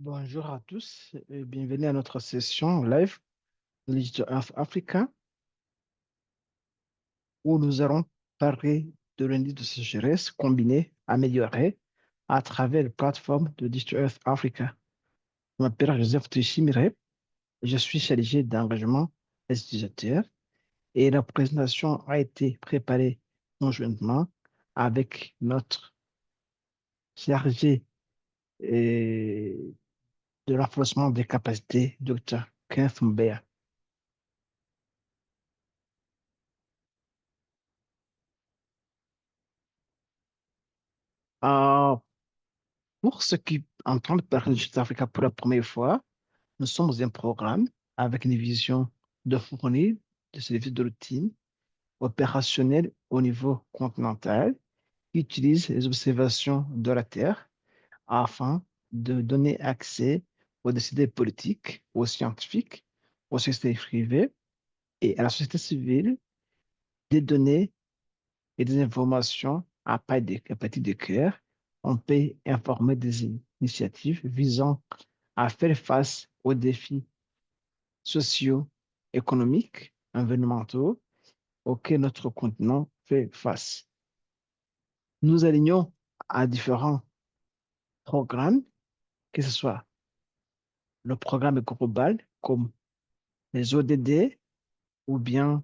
Bonjour à tous et bienvenue à notre session live de l'Histoire Africa où nous allons parler de l'indice de sécheresse combiné amélioré à travers la plateforme de l'Histoire Africa. Je m'appelle Joseph Tchimire, je suis chargé d'engagement des utilisateurs et la présentation a été préparée conjointement avec notre chargé de renforcement des capacités, Dr. Kenneth Mbea. Euh, Pour ceux qui entendent parler de Sud-Africa pour la première fois, nous sommes un programme avec une vision de fournir des services de routine opérationnels au niveau continental qui utilisent les observations de la Terre afin de donner accès aux décideurs politiques, aux scientifiques, aux sociétés privées et à la société civile des données et des informations à partir de cœur. On peut informer des initiatives visant à faire face aux défis sociaux, économiques, environnementaux auxquels notre continent fait face. Nous alignons à différents programmes, que ce soit le programme global comme les ODD ou bien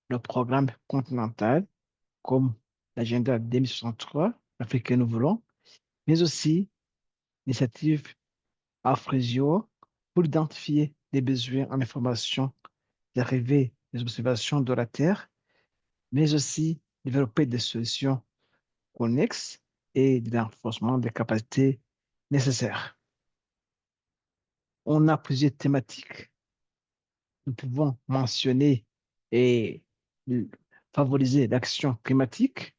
le programme continental comme l'agenda 2063, l'Afrique que nous voulons, mais aussi l'initiative Afrésio pour identifier les besoins en information, dériver des observations de la Terre, mais aussi développer des solutions connexes et de l'enforcement des capacités nécessaires. On a plusieurs thématiques. Nous pouvons mentionner et favoriser l'action climatique,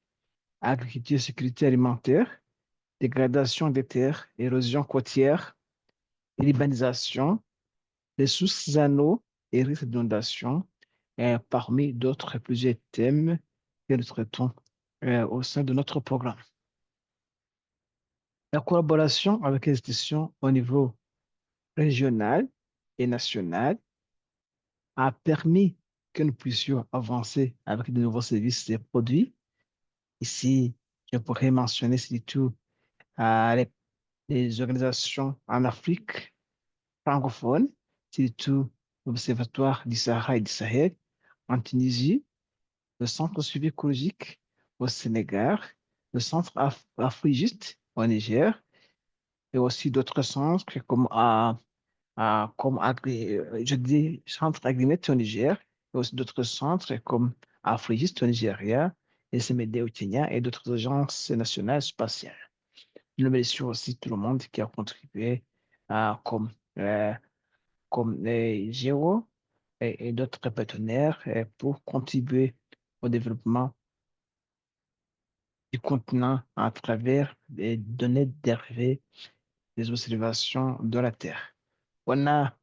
agriculture, sécurité alimentaire, dégradation des terres, érosion côtière, urbanisation, ressources en eau et risque d'inondation, parmi d'autres plusieurs thèmes que nous traitons au sein de notre programme. La collaboration avec les institutions au niveau régional et national a permis que nous puissions avancer avec de nouveaux services et produits. Ici, je pourrais mentionner surtout les, les organisations en Afrique francophone, surtout l'Observatoire du Sahara et du Sahel en Tunisie, le Centre de suivi écologique au Sénégal, le Centre Afrigiste au Niger et aussi d'autres centres je dis centre agrimété au Niger et aussi d'autres centres comme Afrigiste au Nigeria, SMD au Kenya et d'autres agences nationales spatiales. Je remercie aussi tout le monde qui a contribué comme, comme Géo et d'autres partenaires pour contribuer au développement du continent à travers les données dérivées des observations de la Terre. On a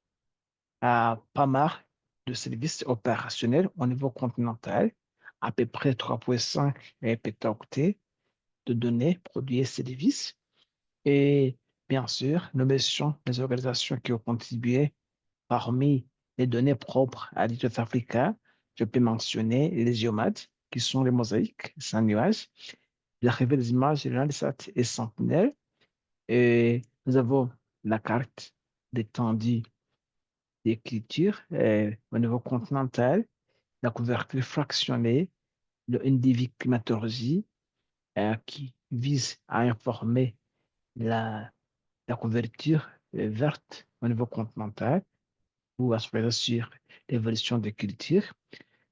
pas mal de services opérationnels au niveau continental, à peu près 3,5 pétaoctets de données, produits et services. Et bien sûr, nous mentions les organisations qui ont contribué parmi les données propres à l'État africain. Je peux mentionner les géomètres, qui sont les mosaïques sans nuages, l'arrivée des images Landsat et Sentinelle. Et nous avons la carte d'étendue d'écriture au niveau continental, la couverture fractionnée, le NDV climatologie qui vise à informer la, la couverture verte au niveau continental ou à se faire sur l'évolution des cultures,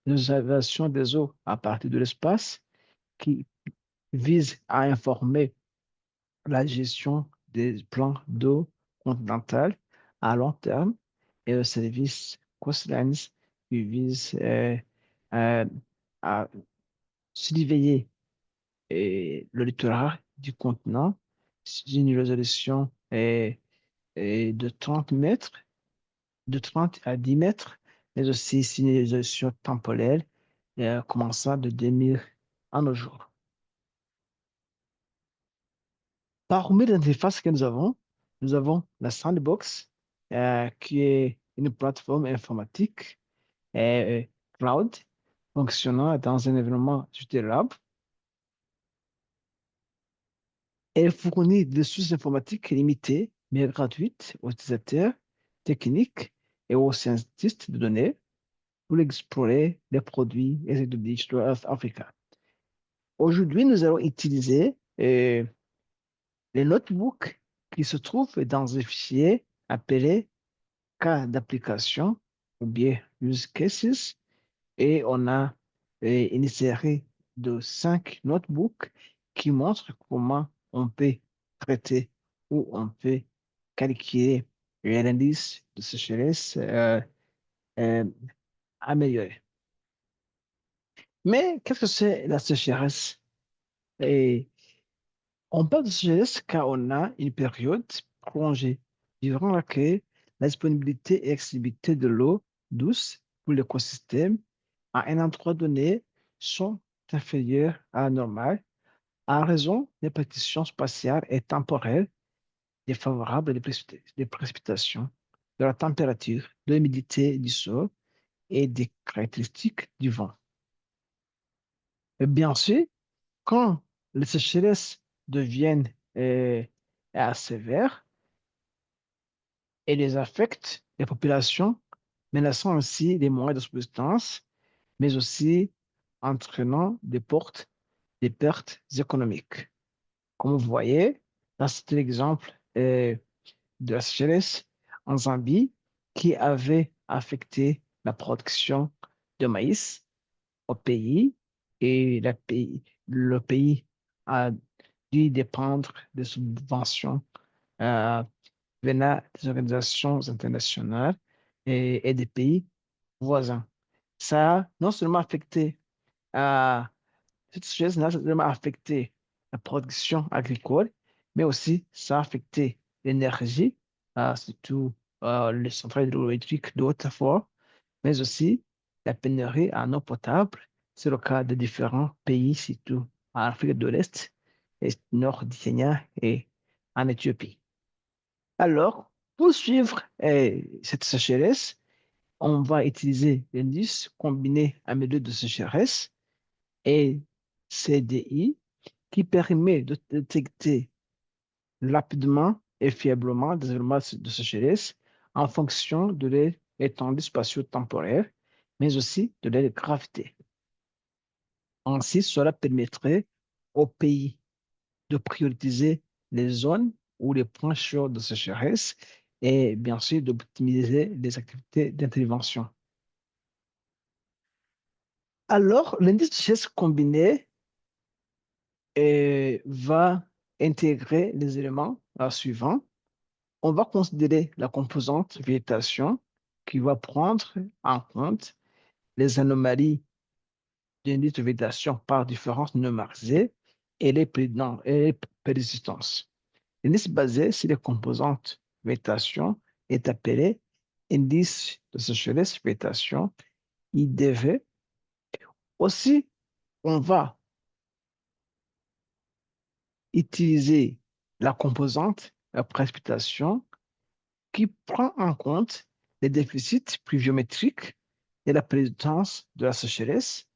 l'observation des eaux à partir de l'espace qui vise à informer la gestion des plans d'eau continentale à long terme et le service Coastlines qui vise à, à surveiller le littoral du continent sur une résolution de 30 mètres, de 30 à 10 mètres, mais aussi sur une résolution temporelle commençant de 2000 à nos jours. Parmi les interfaces que nous avons, Nous avons la Sandbox, qui est une plateforme informatique euh, cloud fonctionnant dans un environnement tutelable. Elle fournit des ressources informatiques limitées, mais gratuites aux utilisateurs techniques et aux scientistes de données pour explorer les produits et les de Digital Health Africa. Aujourd'hui, nous allons utiliser les notebooks qui se trouvent dans un fichier appelé cas d'application ou bien use cases. Et on a une série de 5 notebooks qui montrent comment on peut traiter ou on peut calculer l'indice de sécheresse euh, amélioré. Mais qu'est-ce que c'est la sécheresse? Et on parle de sécheresse car on a une période prolongée durant laquelle la disponibilité et accessibilité de l'eau douce pour l'écosystème à un endroit donné sont inférieures à la normale en raison des partitions spatiales et temporelles défavorables des précipitations, de la température, de l'humidité du sol et des caractéristiques du vent. Et bien sûr, quand les sécheresses deviennent sévères et les affectent les populations, menaçant ainsi les moyens de subsistance, mais aussi entraînant des pertes économiques. Comme vous voyez, là, c'est l'exemple de la sécheresse en Zambie qui avait affecté la production de maïs au pays et le pays a dû dépendre des subventions euh, venant des organisations internationales et des pays voisins. Ça a non seulement affecté euh, cette sécheresse n'a seulement affecté la production agricole, mais aussi ça a affecté l'énergie, surtout les centrales hydroélectriques de Haute-Savoie, mais aussi la pénurie en eau potable. C'est le cas de différents pays, surtout en Afrique de l'Est, et nord du Kenya et en Éthiopie. Alors, pour suivre cette sécheresse, on va utiliser l'indice combiné à milieu de sécheresse et CDI qui permet de détecter rapidement et fiablement des événements de sécheresse en fonction de leur étendue spatio-temporelle, mais aussi de leur gravité. Ainsi, cela permettrait au pays de prioriser les zones ou les points chauds de sécheresse et bien sûr d'optimiser les activités d'intervention. Alors, l'indice de sécheresse combiné va intégrer les éléments suivants. On va considérer la composante végétation qui va prendre en compte les anomalies d'indice de végétation par différence numérisée et les persistances. L'indice basé sur les composantes végétation est appelé indice de sécheresse végétation, IDV. Aussi, on va utiliser la composante la précipitation qui prend en compte les déficits pluviométriques et la présence de la sécheresse.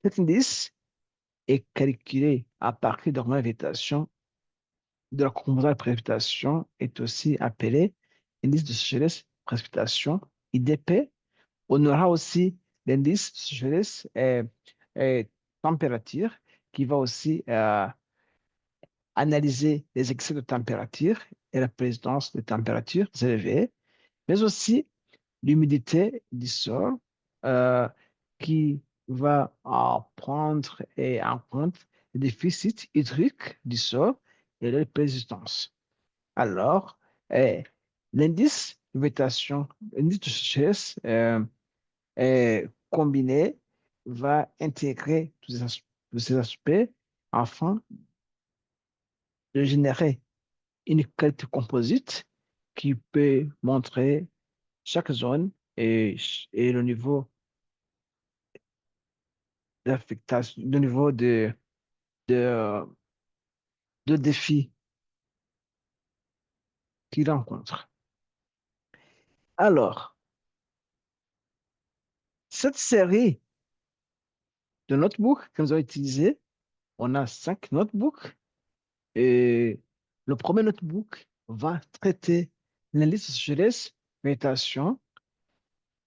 Cet indice est calculé à partir de la végétation de la composante de précipitation est aussi appelé indice de sécheresse précipitation, IDP. On aura aussi l'indice de sécheresse température qui va aussi analyser les excès de température et la présence de températures élevées, mais aussi l'humidité du sol euh, qui va prendre en compte le déficit hydrique du sol et leur persistance. Alors, euh, l'indice de végétation, l'indice de sécheresse combiné va intégrer tous ces aspects afin de générer une carte composite qui peut montrer chaque zone et le niveau d'affectation, le niveau de, de défi qu'il rencontre. Alors, cette série de notebooks que nous avons utilisés, on a 5 notebooks et le premier notebook va traiter l'indice de sécheresse, végétation,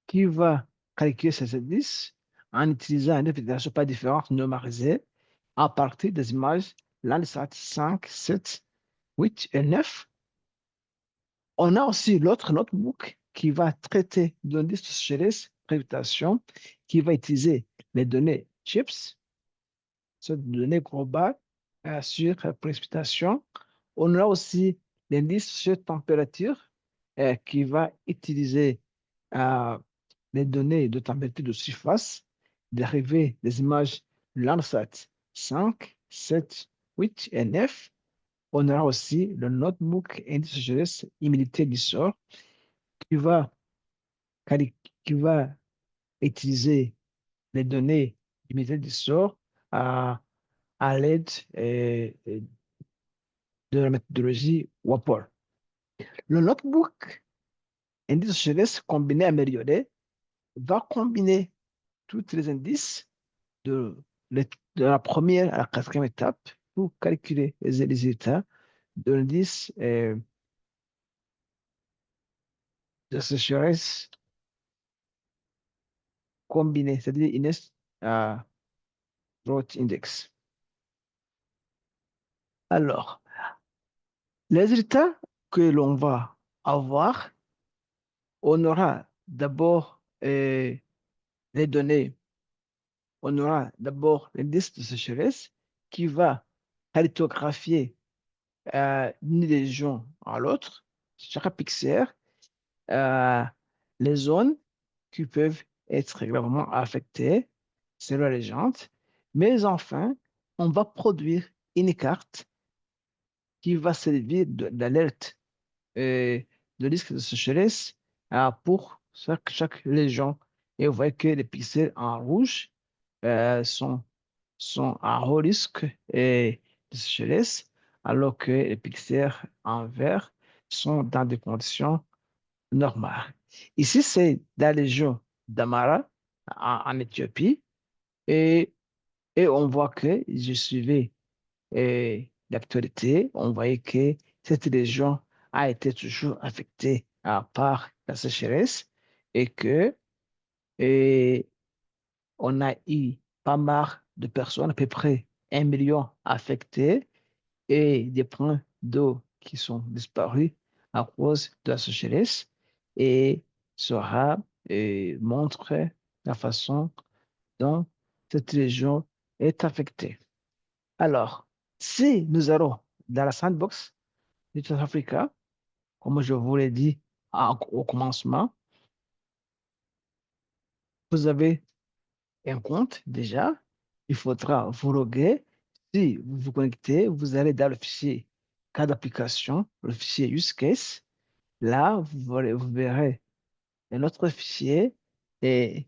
qui va calculer ces indices en utilisant une végétation pas différente numérisée à partir des images Landsat 5, 7, 8 et 9. On a aussi l'autre notebook qui va traiter d'indices de sécheresse, végétation, qui va utiliser les données CHIPS, ces données globales sur précipitation. On a aussi l'indice sur température qui va utiliser euh, les données de température de surface dérivées des images Landsat 5, 7, 8 et 9. On aura aussi le notebook indice de sécheresse humidité du sol qui va, qui va utiliser les données d'humidité du sol à, à l'aide de la méthodologie WAPOR. Le notebook indice de sécheresse combiné amélioré va combiner tous les indices de, de la première à la quatrième étape pour calculer les résultats de l'indice de sécheresse combiné, c'est-à-dire INES Drought Index. Alors, les résultats que l'on va avoir, on aura d'abord les données, on aura d'abord l'indice de sécheresse qui va cartographier d'une région à l'autre, chaque pixel, euh, les zones qui peuvent être gravement affectées selon la légende. Mais enfin, on va produire une carte qui va servir d'alerte de risque de sécheresse pour chaque région. Et vous voyez que les pixels en rouge sont à haut risque de sécheresse, alors que les pixels en vert sont dans des conditions normales. Ici, c'est la région d'Amara en Éthiopie et, et on voit que je suivais l'actualité, on voyait que cette région a été toujours affectée par la sécheresse et que et on a eu pas mal de personnes, à peu près 1 million affectées et des points d'eau qui sont disparus à cause de la sécheresse et sera et montre la façon dont cette région est affectée. Alors, si nous allons dans la sandbox de South Africa, comme je vous l'ai dit au commencement, vous avez un compte déjà. Il faudra vous loguer. Si vous vous connectez, vous allez dans le fichier cas d'application, le fichier use case. Là, vous verrez un autre fichier et,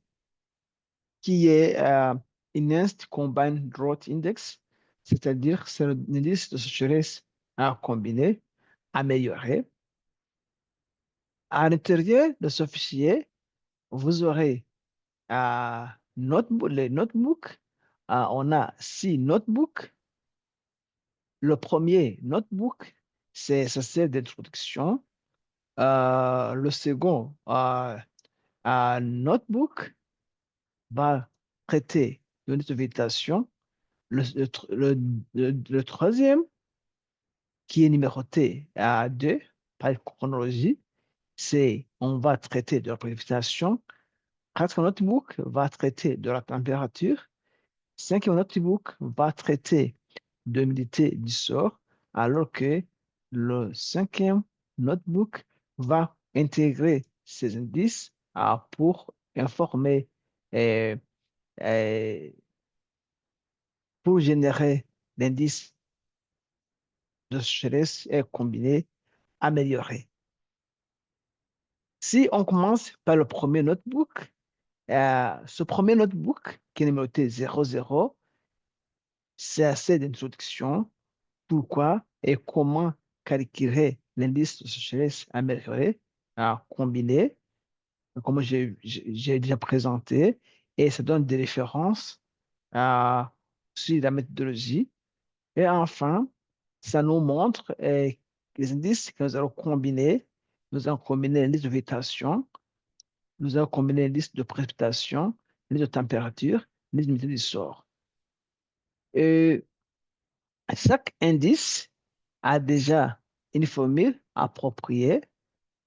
qui est Enhanced Combined Drought Index, c'est-à-dire c'est l'indice de sécheresse à combiner, amélioré. À l'intérieur de ce fichier, vous aurez les notebooks. On a 6 notebooks. Le premier notebook, ça sert d'introduction. Le second notebook va traiter de notification. Le troisième, qui est numéroté à 2 par chronologie, c'est on va traiter de la précipitation. Quatrième notebook va traiter de la température. Cinquième notebook va traiter de l'humidité du sol, alors que le cinquième notebook va intégrer ces indices pour informer et, et pour générer l'indice de sécheresse et combiné amélioré. Si on commence par le premier notebook, ce premier notebook qui est numéroté 00, c'est assez d'introduction. Pourquoi et comment calculer l'indice de sécheresse amélioré, combiné, comme j'ai déjà présenté, et ça donne des références sur la méthodologie. Et enfin, ça nous montre les indices que nous allons combiner. Nous allons combiner l'indice de végétation, nous allons combiner l'indice de précipitation, l'indice de température, l'indice d'humidité du sol. Et chaque indice a déjà une formule appropriée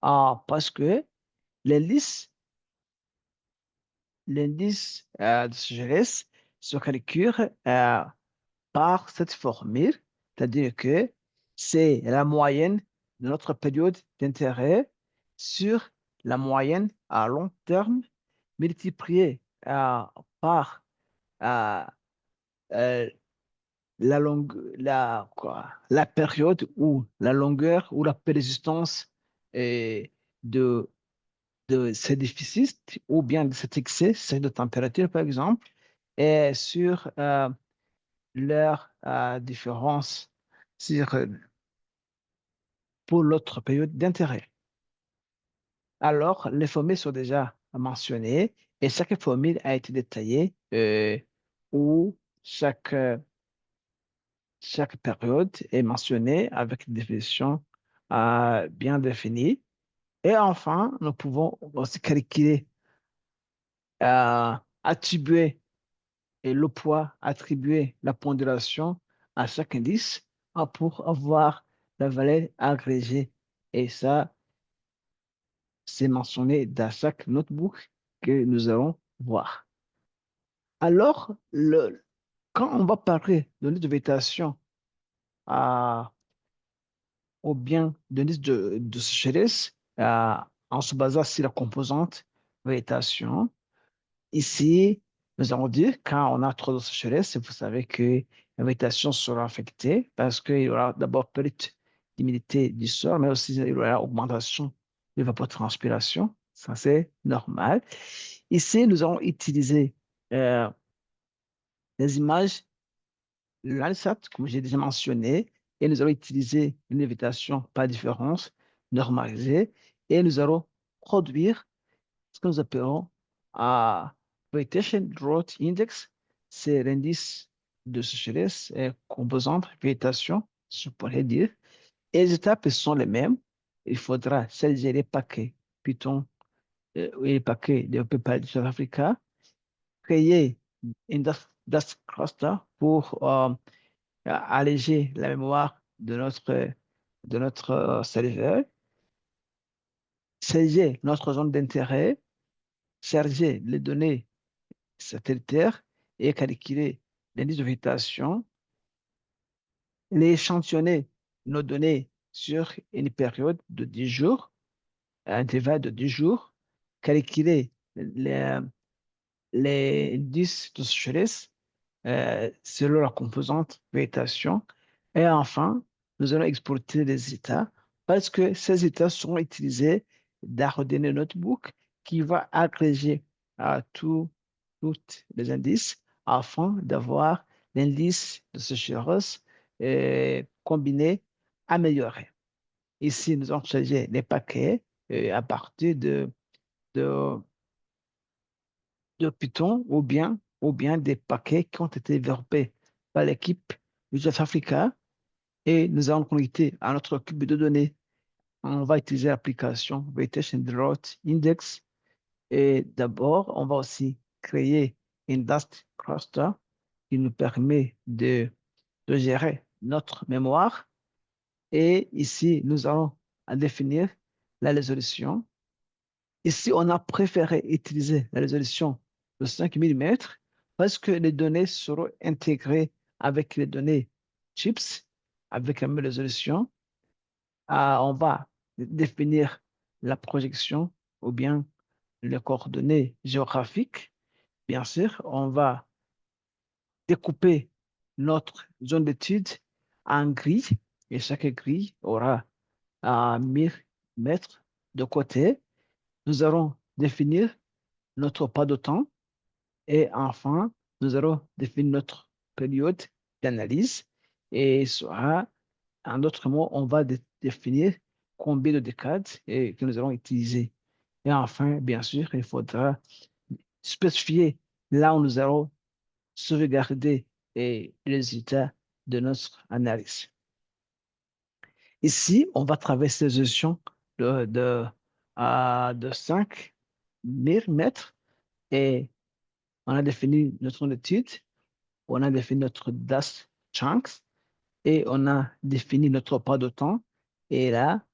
parce que l'indice, l'indice de sécheresse se calcule par cette formule, c'est-à-dire que c'est la moyenne de notre période d'intérêt sur la moyenne à long terme multipliée par euh, euh, la période ou la longueur ou la persistance euh, de, de ces déficits ou bien de cet excès, c'est de température par exemple, et sur leur différence sur, pour l'autre période d'intérêt. Alors, les formules sont déjà mentionnées et chaque formule a été détaillée où chaque période est mentionnée avec une définition bien définie. Et enfin, nous pouvons aussi calculer, attribuer et le poids, attribuer la pondération à chaque indice pour avoir la valeur agrégée. Et ça, c'est mentionné dans chaque notebook que nous allons voir. Alors, quand on va parler de liste de végétation ou bien de liste de sécheresse en se basant sur la composante végétation, ici, nous allons dire quand on a trop de sécheresse, vous savez que la végétation sera affectée parce qu'il y aura d'abord perte d'humidité du sol, mais aussi il y aura augmentation de l'évapotranspiration. Ça, c'est normal. Ici, nous allons utiliser euh, les images, le Landsat, comme j'ai déjà mentionné, et nous allons utiliser une végétation par différence normalisée et nous allons produire ce que nous appelons à Vegetation Growth Index, c'est l'indice de sécheresse et composante végétation, je pourrais dire. Et les étapes sont les mêmes. Il faudra charger les paquets Python et les paquets développés par le South Africa, créer une dust cluster pour alléger la mémoire de notre serveur, charger notre zone d'intérêt, charger les données satellitaire et calculer l'indice de végétation, les échantillonner nos données sur une période de 10 jours, un intervalle de 10 jours, calculer les indices de sécheresse selon la composante végétation. Et enfin, nous allons exporter les états parce que ces états seront utilisés dans le notebook qui va agréger tous les indices afin d'avoir l'indice de sécheresse combiné amélioré. Ici, nous allons charger les paquets à partir de, de Python ou bien des paquets qui ont été développés par l'équipe South Africa et nous allons connecter à notre cube de données. On va utiliser l'application Vegetation Drought Index et d'abord, on va aussi créer une Dust Cluster qui nous permet de gérer notre mémoire. Et ici, nous allons définir la résolution. Ici, on a préféré utiliser la résolution de 5 mm parce que les données seront intégrées avec les données CHIPS avec la même résolution. On va définir la projection ou bien les coordonnées géographiques. Bien sûr, on va découper notre zone d'étude en grilles et chaque grille aura 1000 mètres de côté. Nous allons définir notre pas de temps et enfin, nous allons définir notre période d'analyse et soit, en d'autres mots, on va définir combien de décades et que nous allons utiliser. Et enfin, bien sûr, il faudra spécifier là où nous allons sauvegarder les résultats de notre analyse. Ici, on va traverser les oceans de 5 000 mètres et on a défini notre étude, on a défini notre DAS chunks et on a défini notre pas de temps. Et là,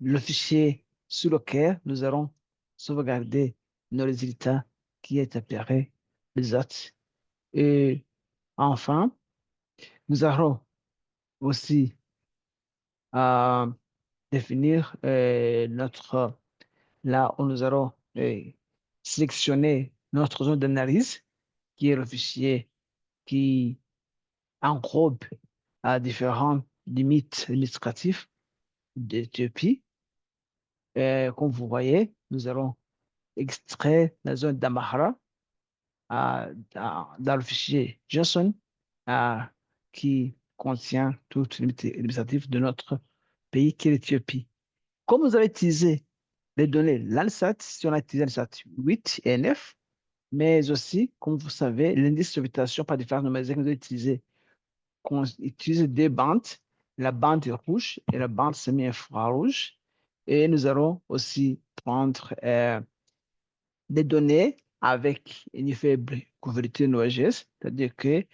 le fichier sur lequel nous allons sauvegarder nos résultats qui est appelé results. Et enfin, nous allons aussi définir là où nous allons sélectionner notre zone d'analyse, qui est le fichier qui englobe différentes limites administratives d'Éthiopie. Comme vous voyez, nous allons extraire la zone d'Amahara dans le fichier JSON euh, qui contient toutes les limites administratives de notre pays qui est l'Éthiopie. Comme vous avez utilisé les données Landsat, si on a utilisé Landsat 8 et 9, mais aussi, comme vous savez, l'indice de végétation par différence numérique que nous avons utilisé, qu'on utilise des bandes, la bande rouge et la bande semi-infrarouge. Et nous allons aussi prendre des données avec une faible couverture NOAGS, c'est-à-dire que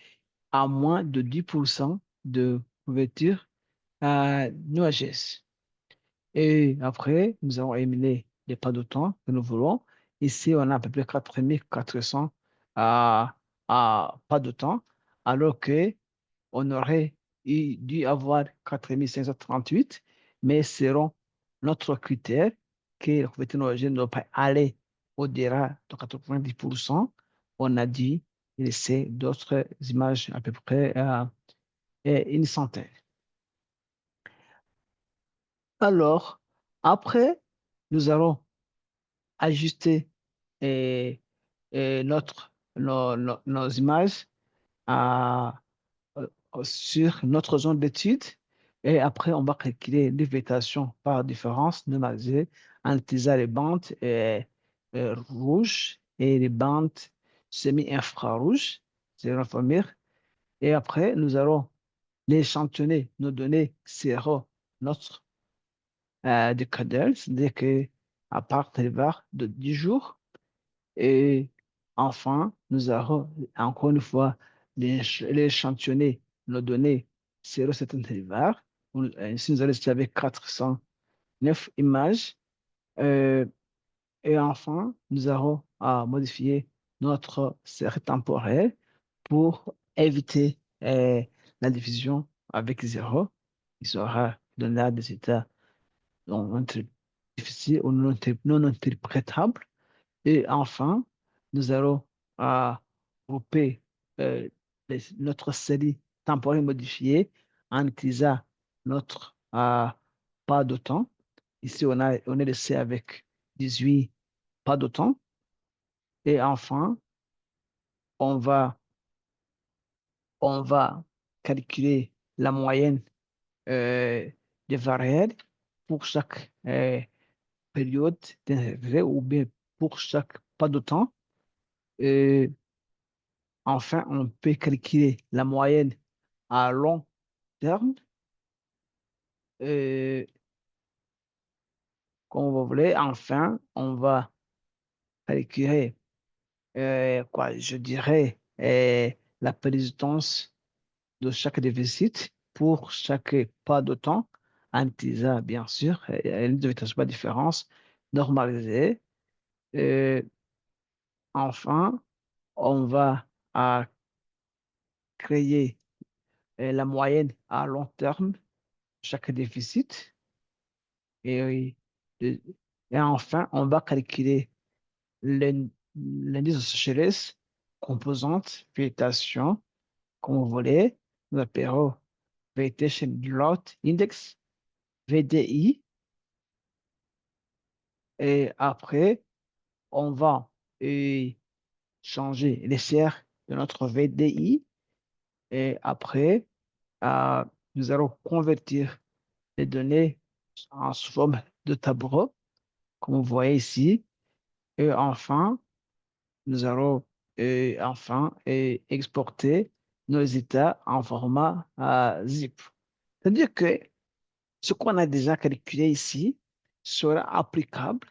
à moins de 10% de couverture NOAGS. Et après, nous avons éliminé les pas de temps que nous voulons. Ici, on a à peu près 4400 pas de temps, alors que on aurait dû avoir 4538, mais selon notre critère, que la couverture ne doit pas aller au-delà de 90%, on a dû laisser d'autres images à peu près une centaine. Alors, après, nous allons ajuster et, nos images à, sur notre zone d'étude et après, on va calculer les végétations par différence normalisée en utilisant les bandes rouges et les bandes semi-infrarouges, c'est l'infirmière. Et après, nous allons les échantillonner, nos données seront notre décadelle, c'est-à-dire que à partir de 10 jours, et enfin, nous allons encore une fois les échantillonner, nos données sur cet intervalle. Ainsi, nous allons rester avec 409 images. Euh, et enfin, nous allons à modifier notre série temporelle pour éviter la division avec zéro. Il sera donné des états difficiles ou non interprétables. Et enfin, nous allons grouper euh, notre série temporelle modifiée en utilisant notre pas de temps. Ici, on est laissé avec 18 pas de temps. Et enfin, on va, on va calculer la moyenne euh, des variables pour chaque période d'intérêt ou bien pour chaque pas de temps. Et enfin, on peut calculer la moyenne à long terme, euh, comme vous voulez. Enfin, on va calculer, quoi, je dirais, la persistance de chaque déficit pour chaque pas de temps, en utilisant, bien sûr, une de différence normalisée. Euh, enfin, on va créer la moyenne à long terme, chaque déficit. Et, et enfin, on va calculer l'indice de sécheresse, composante, végétation, comme vous voulez. Nous appelons Vegetation Drought Index, VDI. Et après, on va changer les serres de notre VDI. Et après, euh, nous allons convertir les données sous forme de tableau, comme vous voyez ici. Et enfin, nous allons exporter nos états en format zip. C'est-à-dire que ce qu'on a déjà calculé ici sera applicable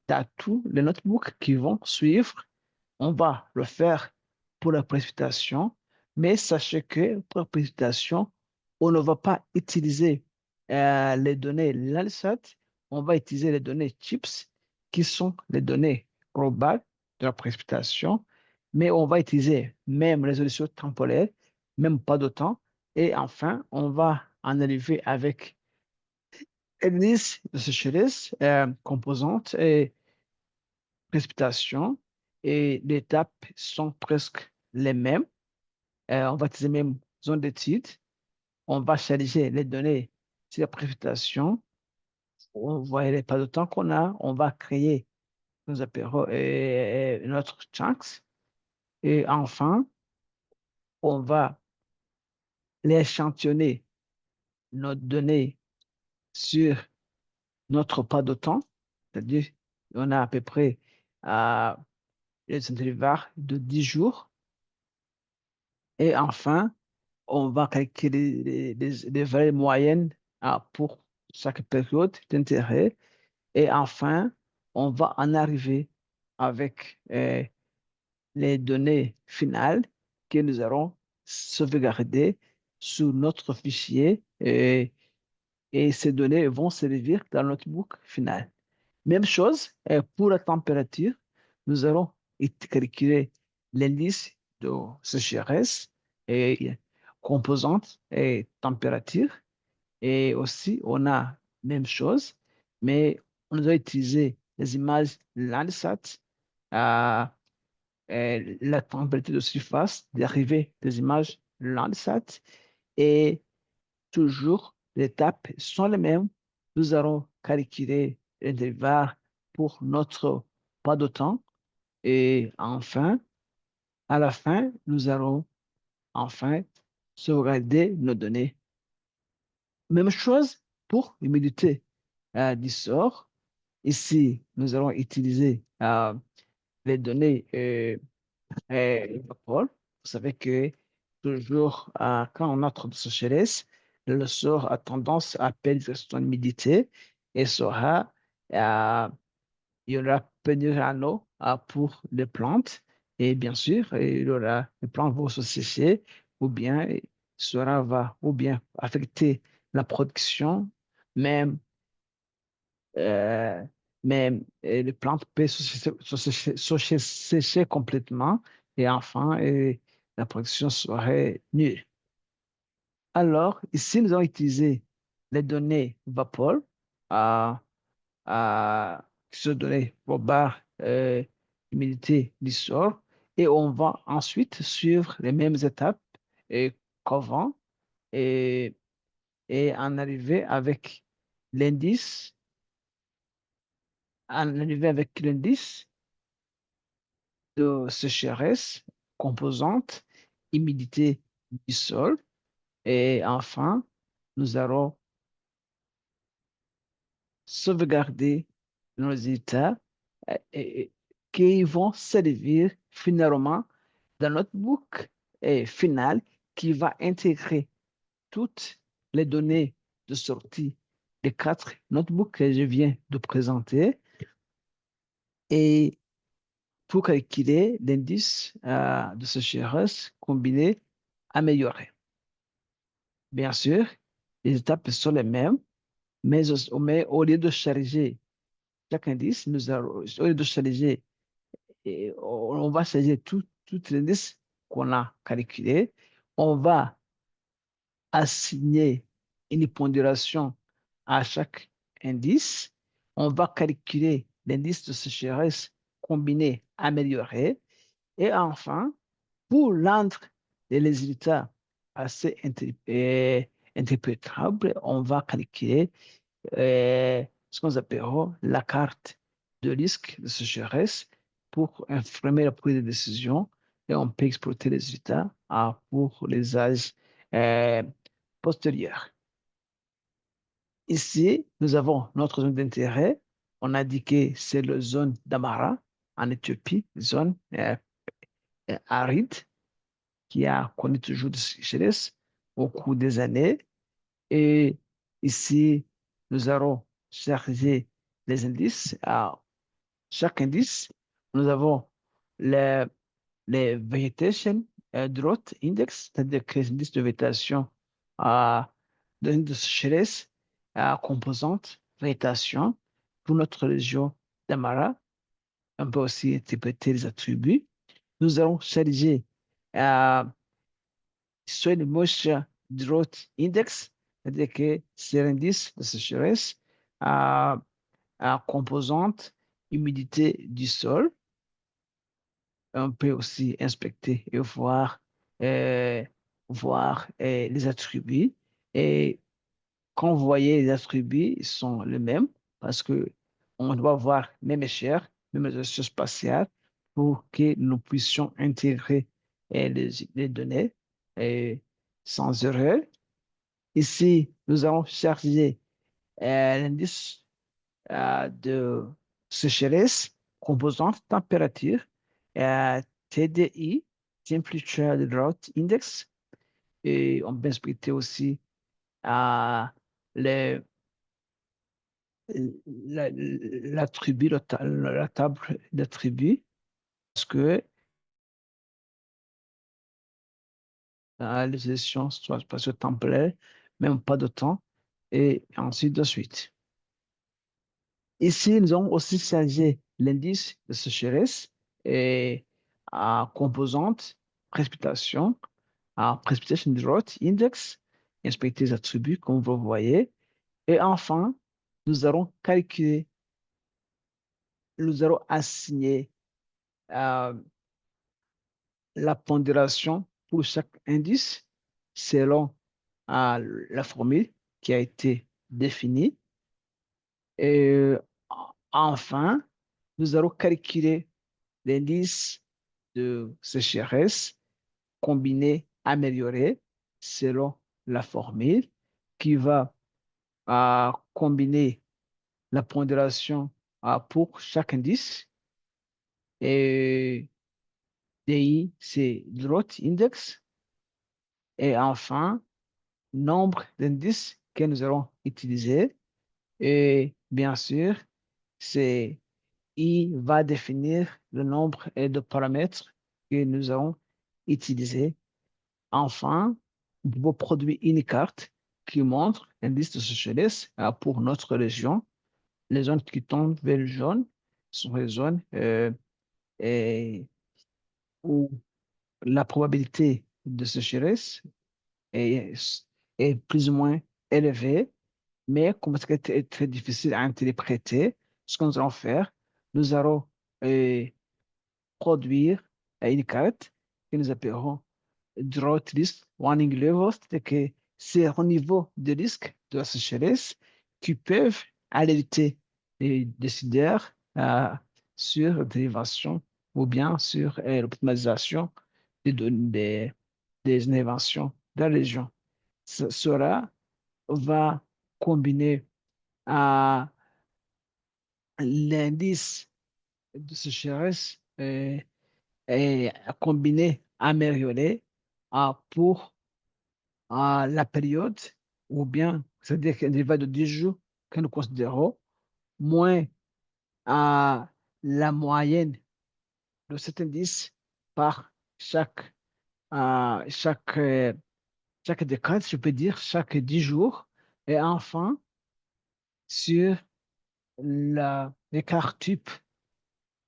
à tous les notebooks qui vont suivre. On va le faire pour la précipitation, mais sachez que pour la précipitation, on ne va pas utiliser les données Landsat, on va utiliser les données CHIPS, qui sont les données globales de la précipitation, mais on va utiliser même résolution temporelle, même pas de temps, et enfin, on va en arriver avec une liste de sécheresse, composantes et précipitations, et les étapes sont presque les mêmes. On va utiliser même zone d'étude. On va charger les données sur la précipitation. On voit les pas de temps qu'on a. On va créer nos apéros et notre chunks. Et enfin, on va les échantillonner nos données sur notre pas de temps. C'est-à-dire, on a à peu près euh, les intervalles de 10 jours. Et enfin, on va calculer les valeurs moyennes pour chaque période d'intérêt. Et enfin, on va en arriver avec les données finales que nous allons sauvegarder sur notre fichier et ces données vont servir dans notre book final. Même chose pour la température. Nous allons calculer l'indice de sécheresse et composante et température. Et aussi, on a même chose, mais on doit utiliser les images Landsat, euh, la température de surface, d'arrivée des images Landsat et toujours, les étapes sont les mêmes. Nous allons calculer l'intervalle pour notre pas de temps. Et enfin, à la fin, nous allons enfin sauvegarder nos données. Même chose pour l'humidité du sort. Ici, nous allons utiliser les données Paul. Vous savez que toujours quand on a trop de sécheresse, le sort a tendance à perdre son humidité et il y aura pénurie en eau pour les plantes. Et bien sûr, les plantes vont se sécher ou bien cela va ou bien affecter la production, même euh, les plantes peuvent se sécher complètement et enfin, la production serait nulle. Alors, ici, nous allons utiliser les données Vapor, à, qui sont données pour barre humidité du sol, et on va ensuite suivre les mêmes étapes et qu'avant et, et en arriver avec l'indice, en arriver avec l'indice de sécheresse, composante, humidité du sol. Et enfin, nous allons sauvegarder nos états qui vont servir finalement dans notre book final qui va intégrer toutes les données de sortie des quatre notebooks que je viens de présenter et pour calculer l'indice de sécheresse combiné amélioré. Bien sûr, les étapes sont les mêmes, mais au lieu de charger chaque indice, au lieu de charger, on va charger tout l'indice qu'on a calculé. On va assigner une pondération à chaque indice. On va calculer l'indice de sécheresse combiné amélioré. Et enfin, pour rendre les résultats assez interprétables, on va calculer ce qu'on appellera la carte de risque de sécheresse pour informer la prise de décision et on peut exploiter les résultats pour les âges euh, postérieurs. Ici, nous avons notre zone d'intérêt. On a dit que c'est la zone d'Amara en Éthiopie, zone aride qui a connu toujours des sécheresses au cours des années. Et ici, nous allons charger les indices. À chaque indice, nous avons les, les Vegetation Drought Index, c'est-à-dire que les indices de végétation de sécheresse composante végétation pour notre région d'Amara. On peut aussi interpréter les attributs. Nous allons charger euh, Soil Moisture Drought Index, c'est-à-dire que c'est l'indice de sécheresse à, composante humidité du sol. On peut aussi inspecter et euh, voir les attributs. Et quand vous voyez les attributs, ils sont les mêmes parce que on doit voir même échelle, même les ressources spatiales pour que nous puissions intégrer les données et sans erreur. Ici, nous allons charger l'indice de sécheresse, composante température, TDI, Temperature Drought Index, et on peut inspecter aussi euh, les l'attribut, la table d'attributs, parce que les échéances soit spatio-temporelles, même pas de temps, et ainsi de suite. Ici, nous avons aussi chargé l'indice de sécheresse et à composante précipitation, à precipitation drought index, inspecter les attributs comme vous voyez. Et enfin, nous allons calculer, nous allons assigner euh, la pondération pour chaque indice selon la formule qui a été définie. Et enfin, nous allons calculer l'indice de sécheresse combiné, amélioré selon la formule qui va combiner la pondération pour chaque indice. Et DI, c'est Drought Index. Et enfin, nombre d'indices que nous allons utiliser. Et bien sûr, c'est I va définir le nombre de paramètres que nous allons utiliser. Enfin, vous produisez une carte qui montre l'indice de sécheresse pour notre région. Les zones qui tombent vers le jaune sont les zones et- où la probabilité de sécheresse est plus ou moins élevée. Mais comme c'est très difficile à interpréter, ce que nous allons faire, nous allons euh, produire une carte que nous appellerons drought risk warning level, c'est-à-dire que c'est au niveau de risque de la sécheresse qui peuvent alerter les décideurs sur l'intervention ou bien sur l'optimisation des interventions de la région. Cela va combiner à l'indice de sécheresse et combiner, améliorer pour la période, ou bien, c'est-à-dire qu'un intervalle de 10 jours que nous considérons, moins la moyenne de cet indice par chaque, euh, chaque, euh, chaque décade, je peux dire, chaque 10 jours, et enfin, sur l'écart type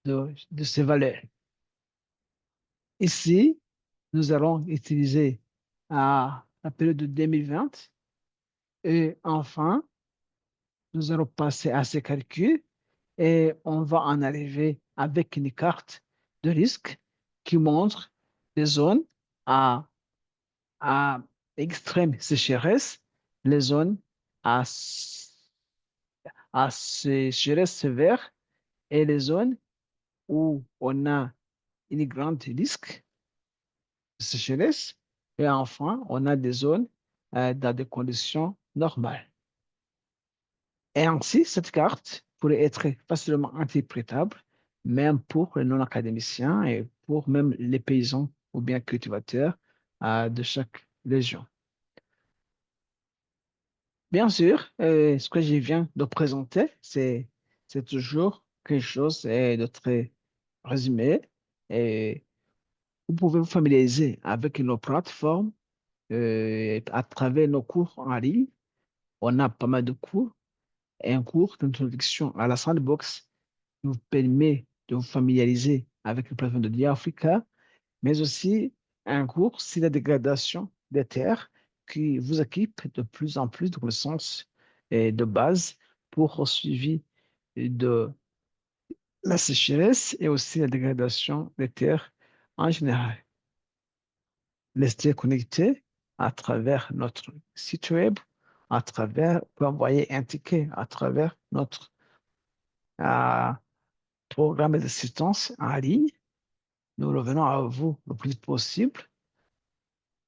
de ces valeurs. Ici, nous allons utiliser la période de 2020 et enfin, nous allons passer à ces calculs et on va en arriver avec une carte de risque qui montre les zones à, à extrême sécheresse, les zones à, à sécheresse sévère et les zones où on a une grande risque de sécheresse. Et enfin, on a des zones dans des conditions normales. Et ainsi, cette carte pourrait être facilement interprétable, même pour les non-académiciens et pour même les paysans ou bien cultivateurs de chaque région. Bien sûr, ce que je viens de présenter, c'est toujours quelque chose de très résumé. Et vous pouvez vous familiariser avec nos plateformes à travers nos cours en ligne. On a pas mal de cours. Et un cours d'introduction à la sandbox qui vous permet de vous familiariser avec les plateformes de l'IA Africa, mais aussi un cours sur la dégradation des terres qui vous équipe de plus en plus de connaissances de base pour le suivi de la sécheresse et aussi la dégradation des terres en général. Restez connecté à travers notre site web, à travers, vous pouvez envoyer un ticket à travers notre euh, programme d'assistance en ligne. Nous revenons à vous le plus vite possible.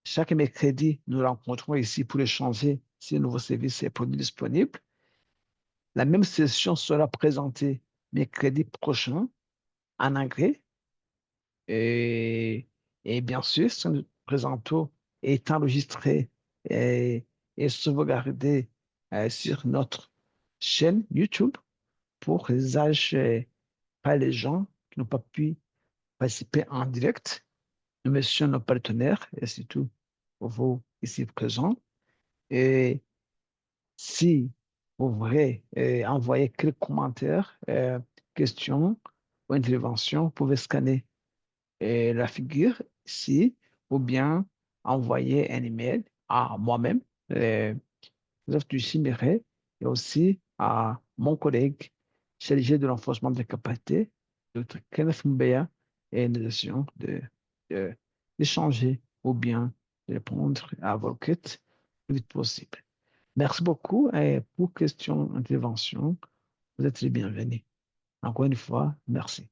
Chaque mercredi, nous rencontrons ici pour échanger si un nouveau service et produits disponibles. La même session sera présentée mercredi prochain en anglais. Et, et bien sûr, ce que nous présentons est enregistré et, et sauvegardé sur notre chaîne YouTube pour les âges, pas les gens qui n'ont pas pu participer en direct. Nous remercions nos partenaires et surtout vous ici présents. Et si vous voulez envoyer quelques commentaires, questions ou interventions, vous pouvez scanner la figure ici ou bien envoyer un email à moi-même, Joseph Duchiméré, et aussi à mon collègue chargé de l'enforcement des capacités, Dr. Kenneth Mbeya, et nous essayons de- d'échanger ou bien de répondre à vos requêtes le plus vite possible. Merci beaucoup et pour questions, interventions, vous êtes les bienvenus. Encore une fois, merci.